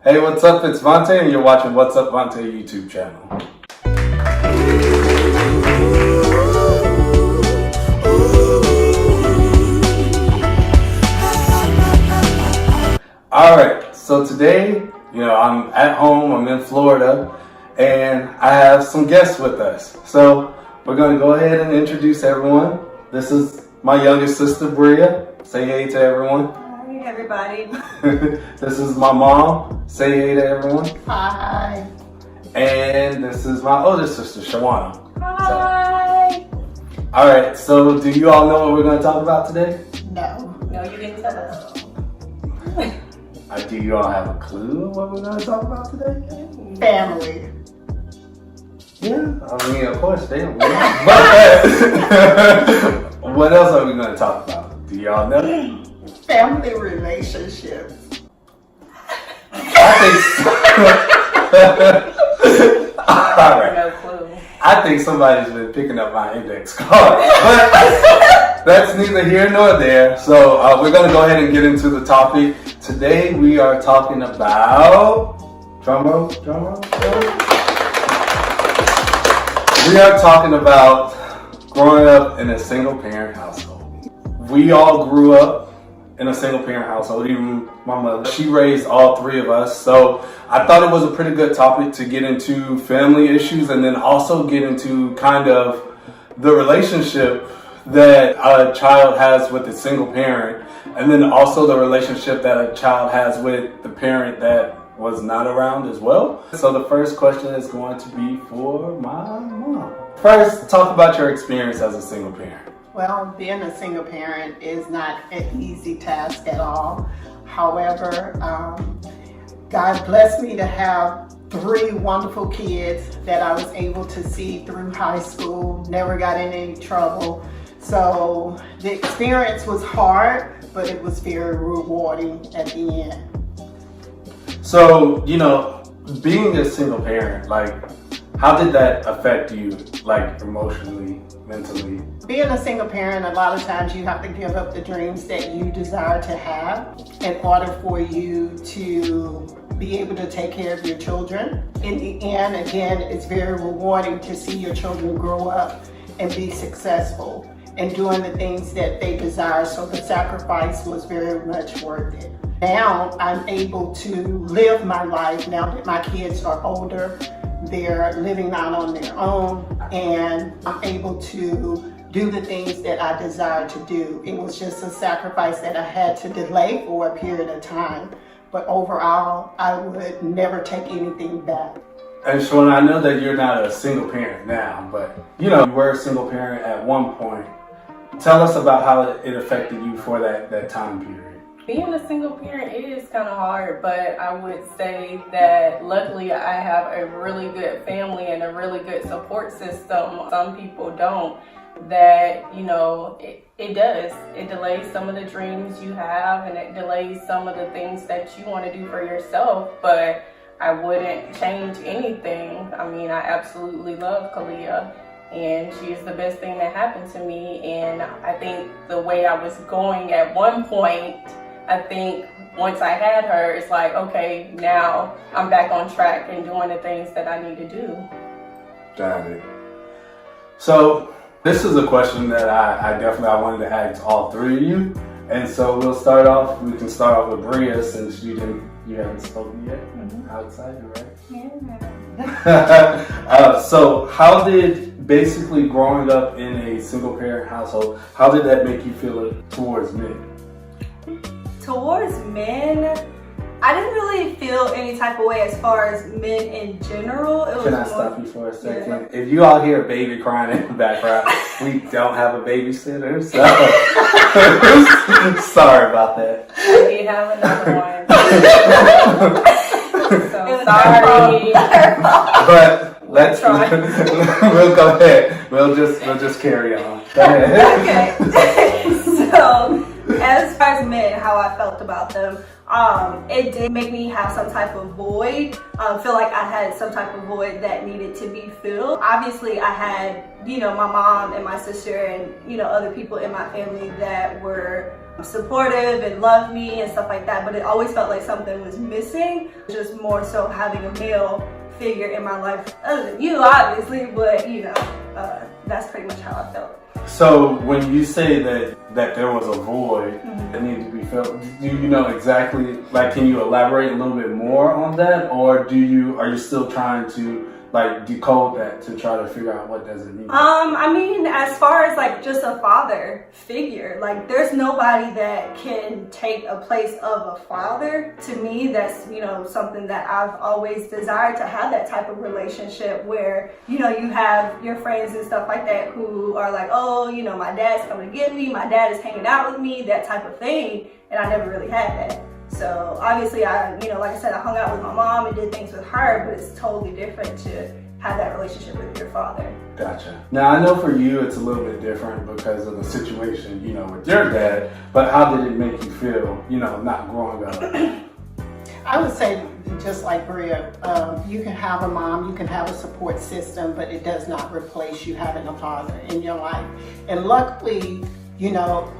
Hey, what's up? It's Vontae, and you're watching What's Up Vontae YouTube channel. Alright, so today, I'm at home, I'm in Florida, and I have some guests with us. So we're going to go ahead and introduce everyone. This is my youngest sister, Bria. Say hey to everyone. Hi, everybody. This is my mom. Say hey to everyone. Hi. And this is my older sister, Shawana. Hi. Alright, so do you all know what we're going to talk about today? No, you didn't tell us. Do you all have a clue of what we're going to talk about today? Family. Yeah, I mean, of course, family. But what else are we going to talk about? Do y'all know? Family relationships. I think all right. No clue. I think somebody's been picking up my index card. But that's neither here nor there. So we're going to go ahead and get into the topic. Today we are talking about... Drum roll. We are talking about growing up in a single parent household. We all grew up in a single parent household, even my mother. She raised all three of us. So I thought it was a pretty good topic to get into family issues and then also get into kind of the relationship that a child has with a single parent, and then also the relationship that a child has with the parent that was not around as well. So the first question is going to be for my mom. First, talk about your experience as a single parent. Well, being a single parent is not an easy task at all. However, God blessed me to have 3 wonderful kids that I was able to see through high school, never got in any trouble. So the experience was hard, but it was very rewarding at the end. So, being a single parent, how did that affect you, emotionally, mentally? Being a single parent, a lot of times you have to give up the dreams that you desire to have in order for you to be able to take care of your children. In the end, again, it's very rewarding to see your children grow up and be successful and doing the things that they desire. So the sacrifice was very much worth it. Now I'm able to live my life now that my kids are older. They're living out on their own, and I'm able to do the things that I desire to do. It was just a sacrifice that I had to delay for a period of time. But overall, I would never take anything back. And Shawana, I know that you're not a single parent now, but you were a single parent at one point. Tell us about how it affected you for that time period. Being a single parent is kind of hard, but I would say that luckily I have a really good family and a really good support system. Some people don't. That, it does. It delays some of the dreams you have, and it delays some of the things that you want to do for yourself, but I wouldn't change anything. I mean, I absolutely love Kalia, and she's the best thing that happened to me. And I think the way I was going at one point, I think once I had her, it's like, okay, now I'm back on track and doing the things that I need to do. Got it. So this is a question that I wanted to ask all three of you. And so we can start off with Bria, since you haven't spoken yet. How excited, right? Yeah. So how did basically growing up in a single parent household, how did that make you feel towards men? Towards men, I didn't really feel any type of way as far as men in general. Can I stop you for a second? Yeah. If you all hear a baby crying in the background, we don't have a babysitter, so sorry about that. We have another one. So sorry. But we'll go ahead. We'll just carry on. Go ahead. Okay. So as far as men, how I felt about them, it did make me have some type of void. Feel like I had some type of void that needed to be filled. Obviously, I had, my mom and my sister and, other people in my family that were supportive and loved me and stuff like that, but it always felt like something was missing. Just more so having a male figure in my life, other than you, obviously, but you know, that's pretty much how I felt. So when you say that there was a void that needed to be filled, do you know exactly, like, can you elaborate a little bit more on that, or are you still trying to like decode that to try to figure out what does it mean? I mean, as far as like just a father figure, like there's nobody that can take a place of a father. To me, that's, you know, something that I've always desired, to have that type of relationship where, you know, you have your friends and stuff like that who are like, oh, you know, my dad's coming to get me, my dad is hanging out with me, that type of thing. And I never really had that. So obviously, you know, like I said, I hung out with my mom and did things with her, but it's totally different to have that relationship with your father. Gotcha. Now I know for you it's a little bit different because of the situation, you know, with your dad, but how did it make you feel, you know, not growing up? I would say, just like Bria, you can have a mom, you can have a support system, but it does not replace you having a father in your life. And luckily, you know,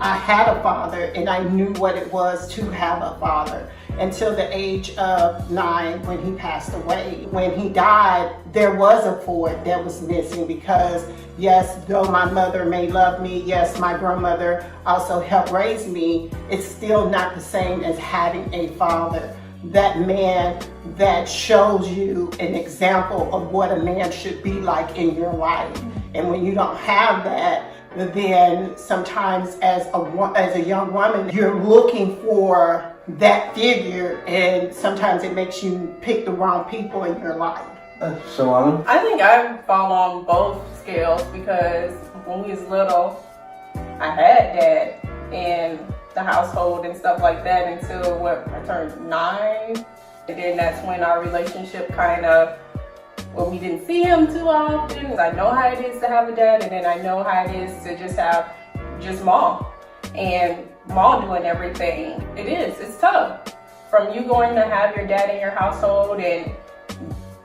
I had a father and I knew what it was to have a father until the age of 9 when he passed away. When he died, there was a void that was missing because, yes, though my mother may love me, yes, my grandmother also helped raise me, it's still not the same as having a father. That man that shows you an example of what a man should be like in your life. And when you don't have that, then sometimes as a young woman, you're looking for that figure, and sometimes it makes you pick the wrong people in your life. Shalana? I think I fall on both scales because when we was little, I had dad in the household and stuff like that until I turned 9. And then that's when our relationship kind of, when we didn't see him too often. I know how it is to have a dad, and then I know how it is to just have just mom. And mom doing everything. It's tough. From you going to have your dad in your household and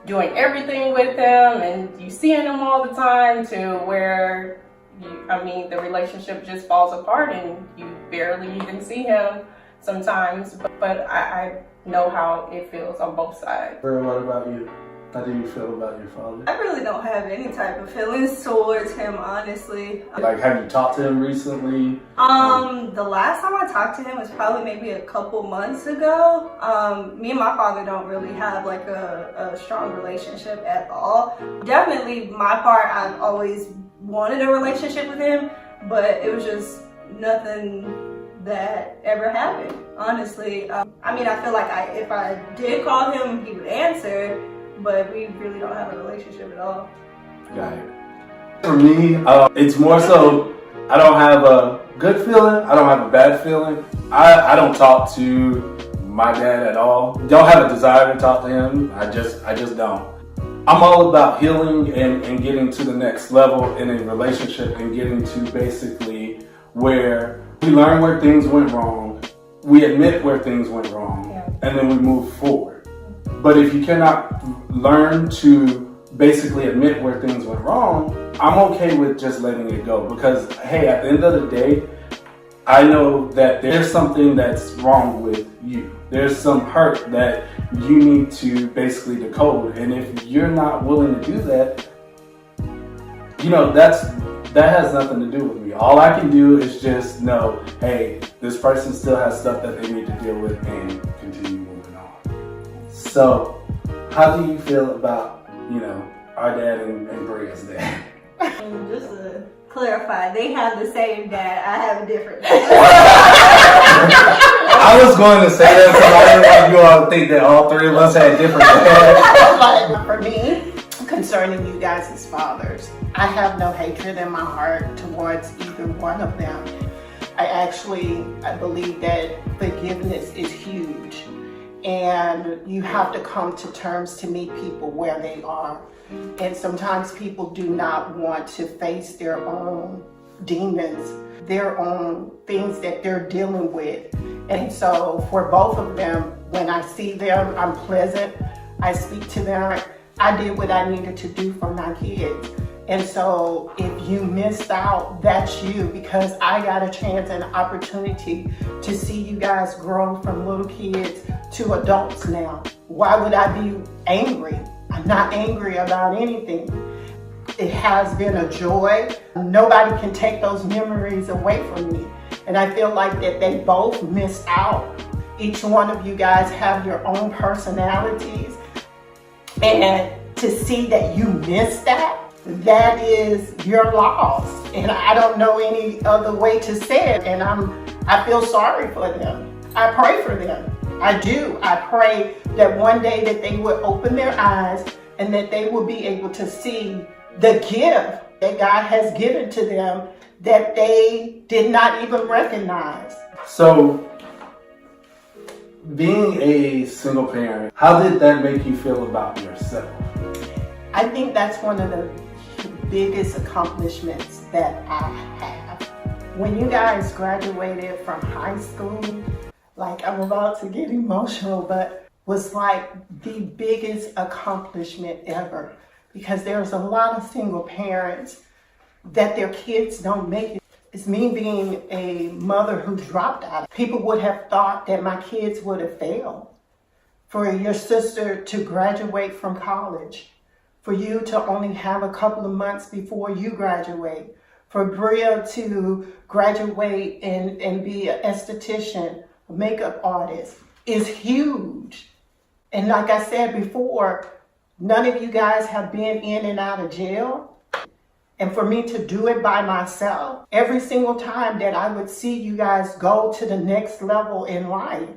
doing everything with him and you seeing him all the time to where, the relationship just falls apart and you barely even see him sometimes. But I know how it feels on both sides. Bria, what about you? How do you feel about your father? I really don't have any type of feelings towards him, honestly. Like, have you talked to him recently? The last time I talked to him was probably maybe a couple months ago. Me and my father don't really have like a strong relationship at all. Definitely my part, I've always wanted a relationship with him, but it was just nothing that ever happened, honestly. I feel like if I did call him, he would answer, but we really don't have a relationship at all. Got it. For me, it's more so I don't have a good feeling. I don't have a bad feeling. I don't talk to my dad at all. Don't have a desire to talk to him. I just don't. I'm all about healing and getting to the next level in a relationship and getting to basically where we learn where things went wrong, we admit where things went wrong, and then we move forward. But if you cannot learn to basically admit where things went wrong, I'm okay with just letting it go because, hey, at the end of the day, I know that there's something that's wrong with you. There's some hurt that you need to basically decode. And if you're not willing to do that, that has nothing to do with me. All I can do is just know, hey, this person still has stuff that they need to deal with and continue moving on. So, how do you feel about, our dad and Bria's dad? Just to clarify, they have the same dad. I have a different dad. I was going to say that because I didn't want you all to think that all three of us had different dads. For me, concerning you guys as fathers, I have no hatred in my heart towards either one of them. I believe that forgiveness is huge. And you have to come to terms to meet people where they are. And sometimes people do not want to face their own demons, their own things that they're dealing with. And so for both of them, when I see them, I'm pleasant. I speak to them. I did what I needed to do for my kids. And so if you missed out, that's you, because I got a chance and an opportunity to see you guys grow from little kids to adults now. Why would I be angry? I'm not angry about anything. It has been a joy. Nobody can take those memories away from me. And I feel like that they both missed out. Each one of you guys have your own personalities. And to see that you missed that, that is your loss. And I don't know any other way to say it. And I feel sorry for them. I pray for them. I do. I pray that one day that they would open their eyes and that they will be able to see the gift that God has given to them that they did not even recognize. So, being a single parent, how did that make you feel about yourself? I think that's one of the biggest accomplishments that I have. When you guys graduated from high school, like, I'm about to get emotional, but was like the biggest accomplishment ever, because there's a lot of single parents that their kids don't make it. It's me being a mother who dropped out. People would have thought that my kids would have failed. For your sister to graduate from college, for you to only have a couple of months before you graduate, for Bria to graduate and be an esthetician, a makeup artist, is huge. And like I said before, none of you guys have been in and out of jail. And for me to do it by myself, every single time that I would see you guys go to the next level in life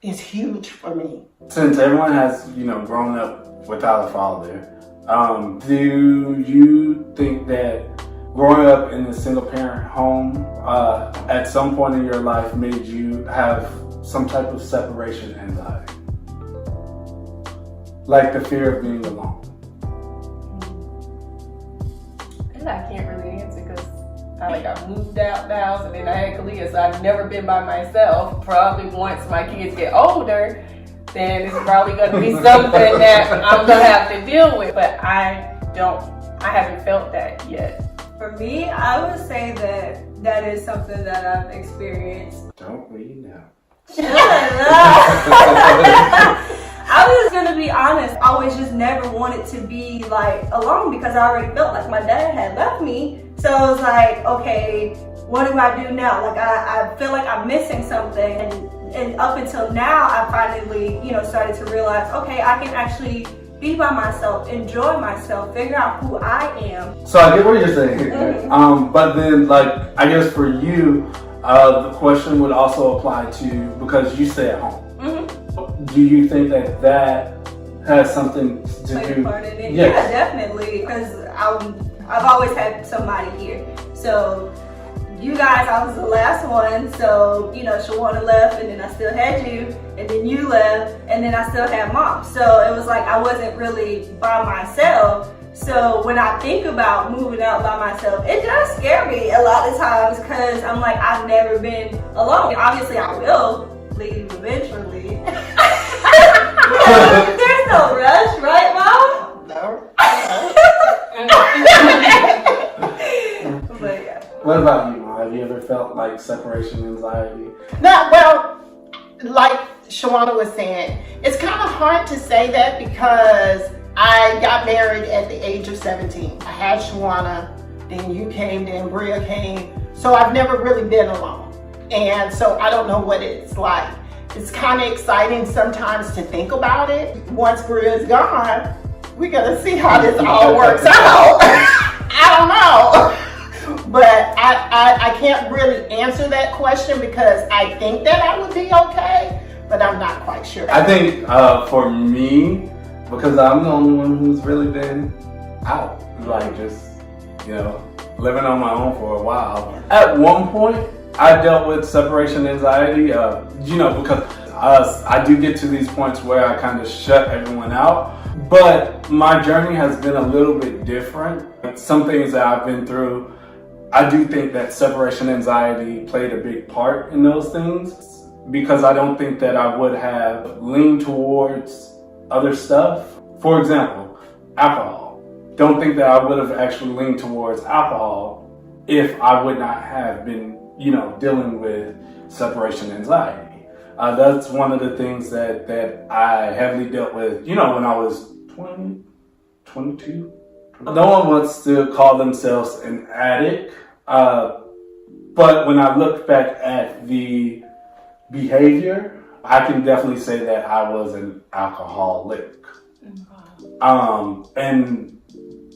is huge for me. Since everyone has, grown up without a father, do you think that growing up in a single parent home at some point in your life made you have some type of separation anxiety? Like the fear of being alone? And I can't really answer because I moved out the house and then I had Kalia, so I've never been by myself. Probably once my kids get older, then it's probably going to be something that I'm going to have to deal with. But I haven't felt that yet. For me, I would say that is something that I've experienced. Don't we know? Shut up. I was gonna be honest, I always just never wanted to be like alone because I already felt like my dad had left me. So I was like, okay, what do I do now? Like I feel like I'm missing something. And up until now, I finally, started to realize, okay, I can actually be by myself, enjoy myself, figure out who I am. So I get what you're saying. But then, I guess for you, the question would also apply to, because you stay at home. Do you think that has something to Play do? a part in it? Yes. Yeah, definitely. Because I've always had somebody here. So you guys, I was the last one. So Shawana left, and then I still had you, and then you left, and then I still had mom. So it was like I wasn't really by myself. So when I think about moving out by myself, it does scare me a lot of times because I'm like, I've never been alone. Obviously, I will leave eventually. There's no rush, right, Mom? No. But yeah. What about you, Mom? Have you ever felt like separation anxiety? No, well, like Shawana was saying, it's kind of hard to say that because I got married at the age of 17. I had Shawana, then you came, then Bria came. So I've never really been alone. And so I don't know what it's like. It's kind of exciting sometimes to think about it. Once Bria's gone, we're gonna see how this all works out. I don't know. But I can't really answer that question because I think that I would be okay, but I'm not quite sure. I think for me, because I'm the only one who's really been out, just living on my own for a while. At one point, I dealt with separation anxiety, because I do get to these points where I kind of shut everyone out. But my journey has been a little bit different. Some things that I've been through, I do think that separation anxiety played a big part in those things, because I don't think that I would have leaned towards other stuff. For example, alcohol. don't think that I would have actually leaned towards alcohol if I would not have been, dealing with separation anxiety. That's one of the things that I heavily dealt with, when I was 20, 22. No one wants to call themselves an addict, but when I look back at the behavior, I can definitely say that I was an alcoholic. And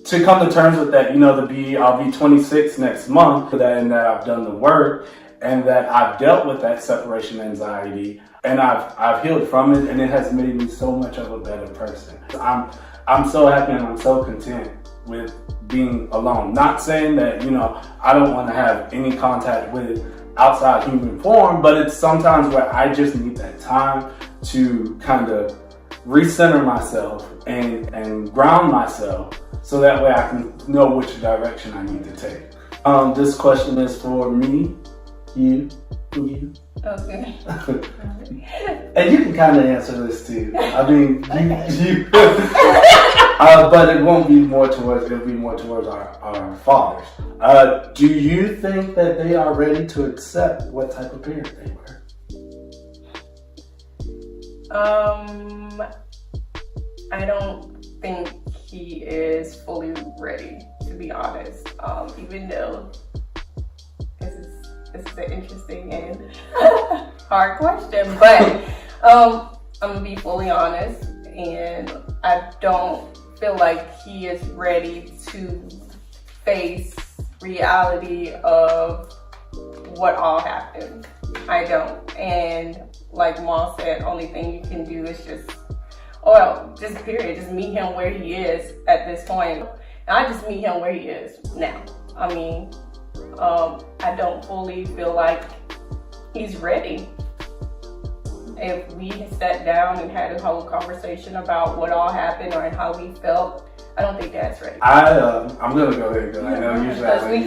to come to terms with that, I'll be 26 next month, and that I've done the work, and that I've dealt with that separation anxiety, and I've healed from it, and it has made me so much of a better person. I'm so happy and I'm so content with being alone. Not saying that, I don't want to have any contact with outside human form, but it's sometimes where I just need that time to kind of recenter myself and ground myself so that way I can know which direction I need to take. This question is for me, you. Okay. And you can kind of answer this too. I mean, you but it won't be more towards, it'll be more towards our fathers. Do you think that they are ready to accept what type of parent they were? I don't think he is fully ready, to be honest. Even though this is an interesting and hard question, but I'm gonna be fully honest, and I don't feel like he is ready to face reality of what all happened. I don't. And like Ma said, only thing you can do is just period, just meet him where he is at this point. And I just meet him where he is now. I mean, I don't fully feel like he's ready. If we had sat down and had a whole conversation about what all happened or how we felt, I don't think Dad's ready. I'm gonna go ahead because I know usually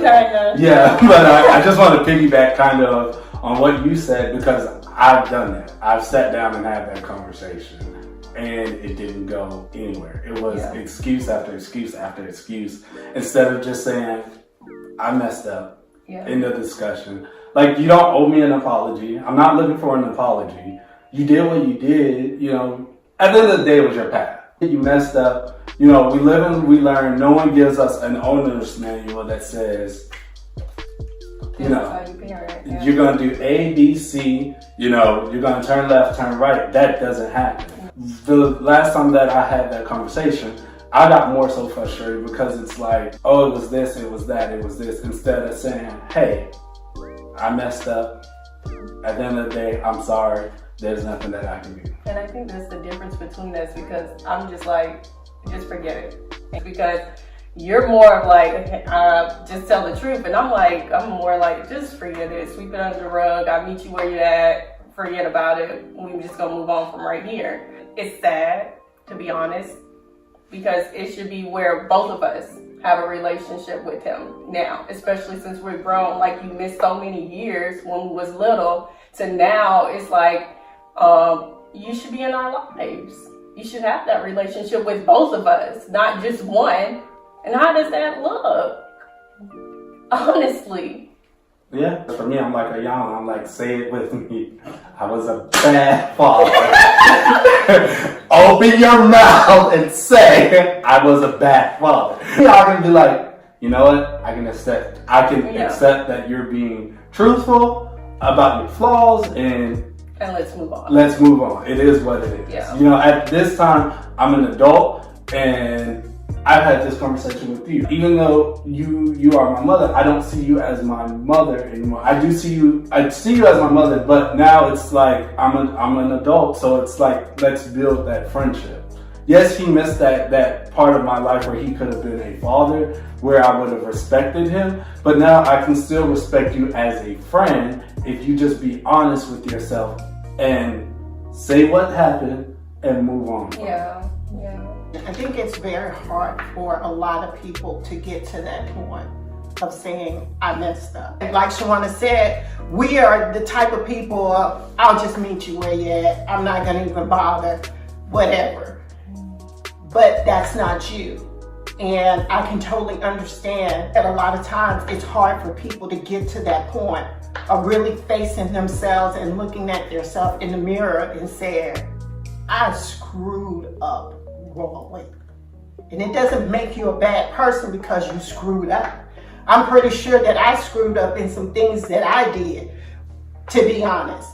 Yeah, but I just want to piggyback kind of on what you said, because I've done that. I've sat down and had that conversation, and it didn't go anywhere. It was excuse after excuse after excuse, instead of just saying, I messed up in the discussion. Like, you don't owe me an apology. I'm not looking for an apology. You did what you did, at the end of the day, it was your path. You messed up. We live and we learn. No one gives us an owner's manual that says, you're going to do A, B, C, you're going to turn left, turn right. That doesn't happen. The last time that I had that conversation, I got more so frustrated because it's like, oh, it was this, it was that, it was this, instead of saying, hey, I messed up. At the end of the day, I'm sorry. There's nothing that I can do. And I think that's the difference between us, because I'm just like, just forget it. Because you're more of like, okay, just tell the truth. And I'm more like, just forget it. Sweep it under the rug. I'll meet you where you're at. Forget about it. We're just going to move on from right here. It's sad, to be honest, because it should be where both of us have a relationship with him now, especially since we're grown. Like, you missed so many years when we was little to now. It's like, you should be in our lives. You should have that relationship with both of us, not just one. And how does that look? Honestly. Yeah, for me, I'm like a young. I'm like, say it with me. I was a bad father. Open your mouth and say, I was a bad father. Y'all gonna be like, you know what? I can accept that you're being truthful about your flaws, and let's move on. Let's move on. It is what it is. Yeah. At this time, I'm an adult, and I've had this conversation with you. Even though you are my mother, I don't see you as my mother anymore. I see you as my mother, but now it's like I'm an adult, so it's like, let's build that friendship. Yes, he missed that part of my life where he could have been a father, where I would have respected him, but now I can still respect you as a friend if you just be honest with yourself and say what happened and move on. Yeah. I think it's very hard for a lot of people to get to that point of saying, I messed up. Like Shawana said, we are the type of people of, I'll just meet you where you're at. I'm not going to even bother, whatever. But that's not you. And I can totally understand that a lot of times it's hard for people to get to that point of really facing themselves and looking at themselves in the mirror and saying, I screwed up royally. And it doesn't make you a bad person because you screwed up. I'm pretty sure that I screwed up in some things that I did, to be honest.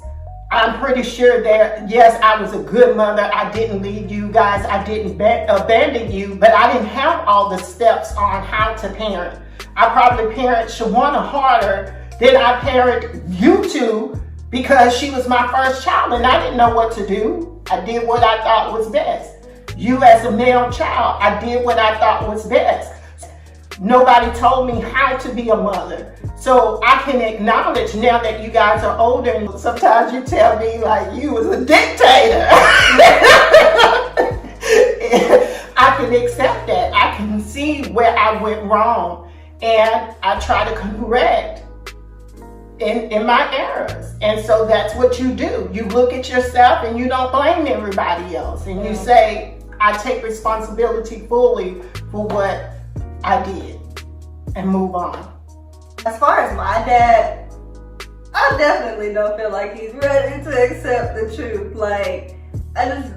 I'm pretty sure that, yes, I was a good mother. I didn't leave you guys. I didn't abandon you, but I didn't have all the steps on how to parent. I probably parent Shawana harder than I parent you two because she was my first child and I didn't know what to do. I did what I thought was best. You as a male child, I did what I thought was best. Nobody told me how to be a mother. So I can acknowledge now that you guys are older, and sometimes you tell me like you was a dictator. I can accept that. I can see where I went wrong and I try to correct in my errors. And so that's what you do. You look at yourself and you don't blame everybody else. And you say, I take responsibility fully for what I did and move on. As far as my dad, I definitely don't feel like he's ready to accept the truth. Like, I just,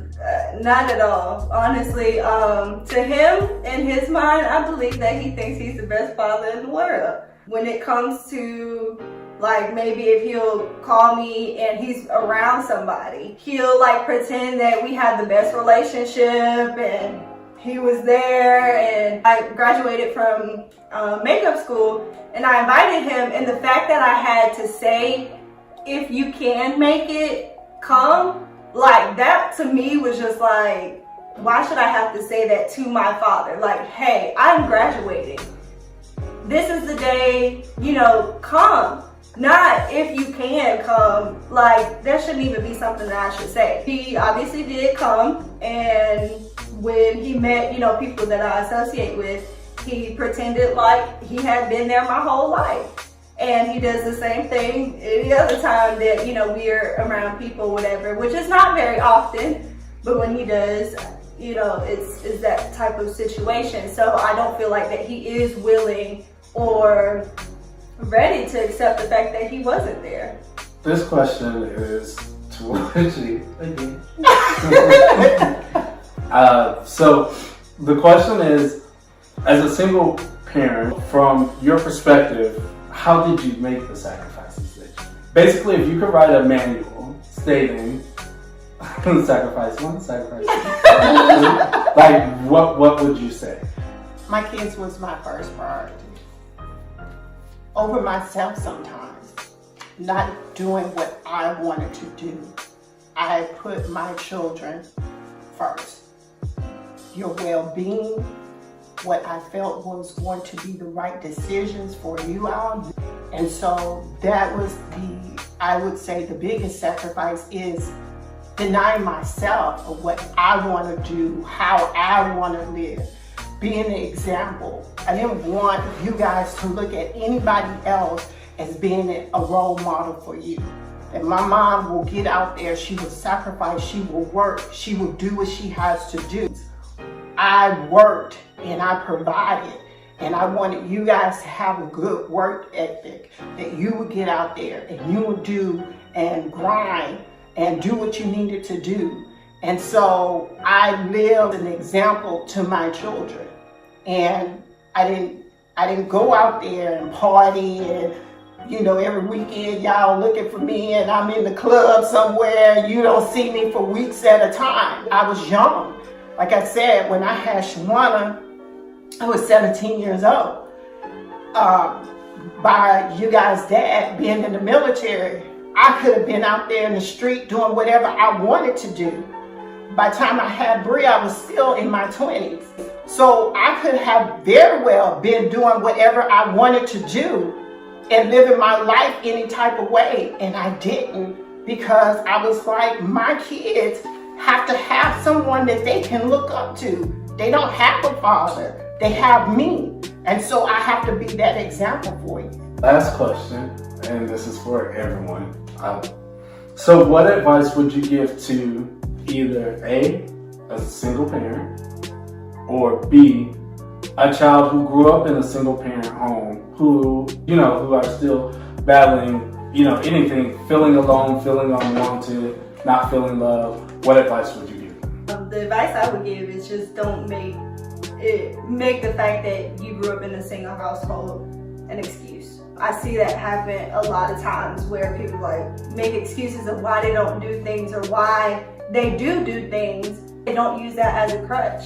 not at all. Honestly, to him, in his mind, I believe that he thinks he's the best father in the world. When it comes to, like, maybe if he'll call me and he's around somebody, he'll like pretend that we have the best relationship and he was there. And I graduated from makeup school and I invited him, and the fact that I had to say, if you can make it, come, like that to me was just like, why should I have to say that to my father? Like, hey, I'm graduating. This is the day, you know, come. Not if you can come. Like, there shouldn't even be something that I should say. He obviously did come, and when he met, you know, people that I associate with, he pretended like he had been there my whole life. And he does the same thing any other time that, you know, we're around people, whatever, which is not very often, but when he does, you know, it's that type of situation. So I don't feel like that he is willing or ready to accept the fact that he wasn't there. This question is towards you again. So the question is, as a single parent, from your perspective, how did you make the sacrifices that you made? Basically, if you could write a manual stating sacrifice one, sacrifice two, like what would you say? My kids was my first priority. Over myself sometimes. Not doing what I wanted to do. I put my children first. Your well-being, what I felt was going to be the right decisions for you all. And so that was I would say the biggest sacrifice is denying myself of what I want to do, how I want to live, being an example. I didn't want you guys to look at anybody else as being a role model for you. And my mom will get out there, she will sacrifice, she will work, she will do what she has to do. I worked and I provided, and I wanted you guys to have a good work ethic, that you would get out there and you would do and grind and do what you needed to do. And so I lived an example to my children. And I didn't go out there and party and, you know, every weekend y'all looking for me and I'm in the club somewhere and you don't see me for weeks at a time. I was young. Like I said, when I had Shawana, I was 17 years old. By you guys' dad being in the military, I could have been out there in the street doing whatever I wanted to do. By the time I had Bree, I was still in my 20s. So I could have very well been doing whatever I wanted to do and living my life any type of way. And I didn't, because I was like, my kids have to have someone that they can look up to. They don't have a father, they have me. And so I have to be that example for you. Last question, and this is for everyone. So what advice would you give to either A, as a single parent, or B, a child who grew up in a single parent home, who are still battling, anything, feeling alone, feeling unwanted, not feeling loved, what advice would you give them? The advice I would give is just don't make the fact that you grew up in a single household an excuse. I see that happen a lot of times where people make excuses of why they don't do things or why they do things. They don't use that as a crutch.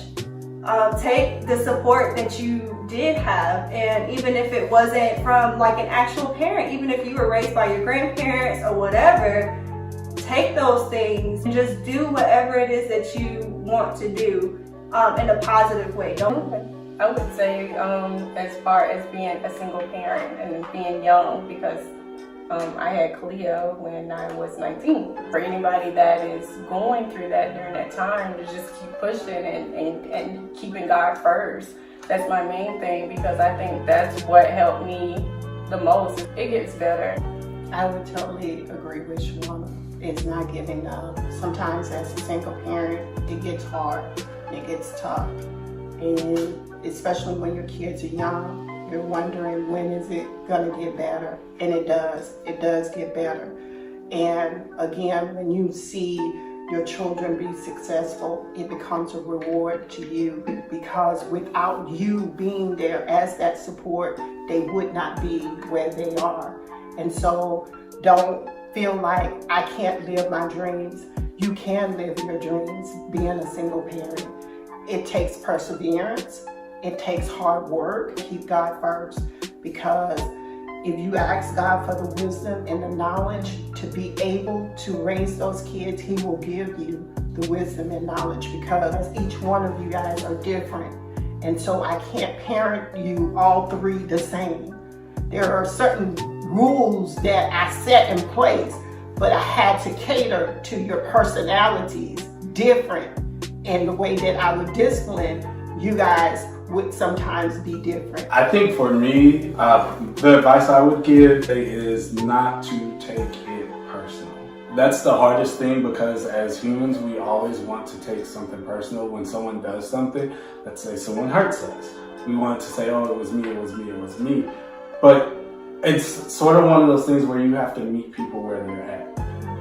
Take the support that you did have, and even if it wasn't from an actual parent, even if you were raised by your grandparents or whatever, take those things and just do whatever it is that you want to do in a positive way. I would say as far as being a single parent and being young, because I had Cleo when I was 19. For anybody that is going through that during that time, to just keep pushing and keeping God first. That's my main thing, because I think that's what helped me the most. It gets better. I would totally agree with Shawana. It's not giving up. Sometimes as a single parent, it gets hard, it gets tough. And especially when your kids are young, you're wondering when is it gonna get better? And it does get better. And again, when you see your children be successful, it becomes a reward to you, because without you being there as that support, they would not be where they are. And so don't feel like I can't live my dreams. You can live your dreams being a single parent. It takes perseverance. It takes hard work. Keep God first, because if you ask God for the wisdom and the knowledge to be able to raise those kids, He will give you the wisdom and knowledge, because each one of you guys are different. And so I can't parent you all three the same. There are certain rules that I set in place, but I had to cater to your personalities different, and the way that I would discipline you guys would sometimes be different. I think for me, the advice I would give is not to take it personal. That's the hardest thing, because as humans, we always want to take something personal. When someone does something, let's say someone hurts us, we want to say, oh, it was me, it was me, it was me. But it's sort of one of those things where you have to meet people where they're at.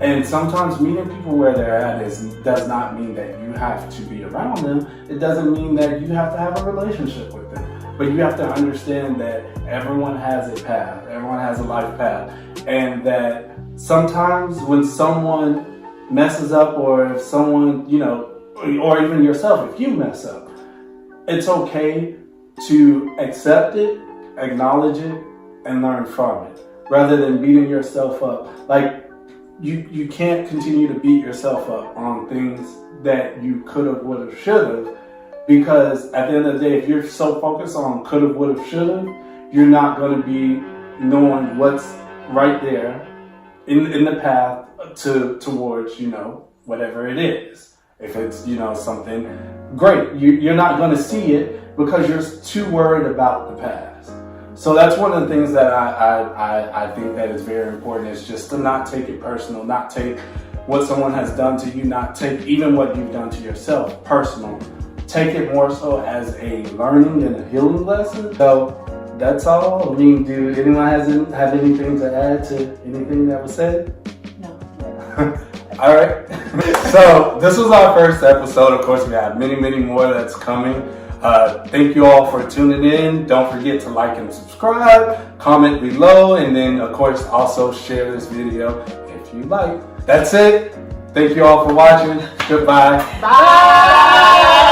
And sometimes meeting people where they're at does not mean that you have to be around them. It doesn't mean that you have to have a relationship with them. But you have to understand that everyone has a path. Everyone has a life path. And that sometimes when someone messes up, or if someone, or even yourself, if you mess up, it's okay to accept it, acknowledge it, and learn from it, rather than beating yourself up. You can't continue to beat yourself up on things that you could have, would have, should have, because at the end of the day, if you're so focused on could have, would have, should have, you're not going to be knowing what's right there in the path towards, whatever it is. If it's, something great, you're not going to see it because you're too worried about the past. So that's one of the things that I think that is very important, is just to not take it personal, not take what someone has done to you, not take even what you've done to yourself personal. Take it more so as a learning and a healing lesson. So that's all. I mean, do anyone have anything to add to anything that was said? No. All right. So this was our first episode. Of course, we have many, many more that's coming. Thank you all for tuning in. Don't forget to like and subscribe, comment below, and then of course also share this video if you like. That's it. Thank you all for watching. Goodbye. Bye.